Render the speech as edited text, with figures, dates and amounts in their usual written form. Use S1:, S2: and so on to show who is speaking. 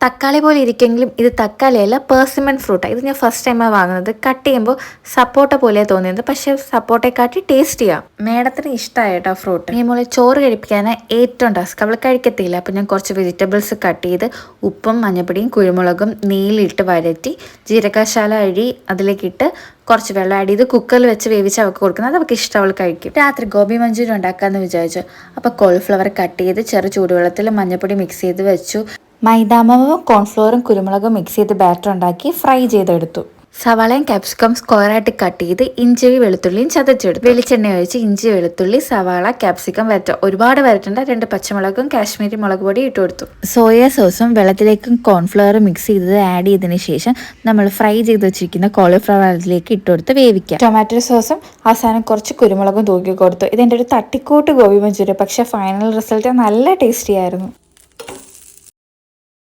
S1: തക്കാളി പോലെ ഇരിക്കുമെങ്കിലും ഇത് തക്കാളിയല്ല, പെർസിമൺ ഫ്രൂട്ടാണ്. ഇത് ഞാൻ ഫസ്റ്റ് ടൈമാണ് വാങ്ങുന്നത്. കട്ട് ചെയ്യുമ്പോൾ സപ്പോട്ട പോലെ തോന്നിയത്, പക്ഷേ സപ്പോട്ടയെക്കാട്ടി ടേസ്റ്റ് ചെയ്യാം. മേഡത്തിന് ഇഷ്ടമായ കേട്ടോ ഫ്രൂട്ട്. ഈ മോളെ ചോറ് കഴിപ്പിക്കാനാണ് ഏറ്റവും ടാസ്ക്. അവൾ കഴിക്കത്തില്ല. അപ്പോൾ ഞാൻ കുറച്ച് വെജിറ്റബിൾസ് കട്ട് ചെയ്ത് ഉപ്പും മഞ്ഞപ്പൊടിയും കുരുമുളകും നീലിട്ട് വരറ്റി ജീരകശാല അരി അതിലേക്കിട്ട് കുറച്ച് വെള്ളം ആഡ് ചെയ്ത് കുക്കറിൽ വെച്ച് വേവിച്ച് അവൾക്ക് കൊടുക്കുന്നത്. അത് അവൾക്ക് ഇഷ്ടം, അവൾ കഴിക്കും. രാത്രി ഗോബി മഞ്ചൂരി ഉണ്ടാക്കാമെന്ന് വിചാരിച്ചു. അപ്പോൾ കോളിഫ്ലവർ കട്ട് ചെയ്ത് ചെറു ചൂടുവെള്ളത്തിൽ മഞ്ഞപ്പൊടി മിക്സ് ചെയ്ത് വെച്ചു. മൈദാമാവും കോൺഫ്ലോറും കുരുമുളകും മിക്സ് ചെയ്ത് ബാറ്റർ ഉണ്ടാക്കി ഫ്രൈ ചെയ്തെടുത്തു. സവാളയും ക്യാപ്സിക്കം സ്ക്വയറായിട്ട് കട്ട് ചെയ്ത് ഇഞ്ചി വെളുത്തുള്ളിയും ചതച്ചെടുത്തു. വെളിച്ചെണ്ണ ഒഴിച്ച് ഇഞ്ചി വെളുത്തുള്ളി സവാള ക്യാപ്സിക്കം ഒരുപാട് വരട്ടേണ്ട 2 പച്ചമുളകും കാശ്മീരി മുളക് പൊടി ഇട്ട് കൊടുത്തു. സോയ സോസും വെള്ളത്തിലേക്കും കോൺഫ്ലവർ മിക്സ് ചെയ്തത് ആഡ് ചെയ്തതിന് ശേഷം നമ്മൾ ഫ്രൈ ചെയ്ത് വെച്ചിരിക്കുന്ന കോളിഫ്ലവർ അതിലേക്ക് ഇട്ട് കൊടുത്ത് വേവിക്കാം. ടൊമാറ്റോ സോസും അവസാനം കുറച്ച് കുരുമുളകും തൂക്കി കൊടുത്തു. ഇതെൻ്റെ ഒരു തട്ടിക്കൂട്ട് ഗോബി മഞ്ചൂരി, പക്ഷേ ഫൈനൽ റിസൾട്ട് നല്ല ടേസ്റ്റി ആയിരുന്നു.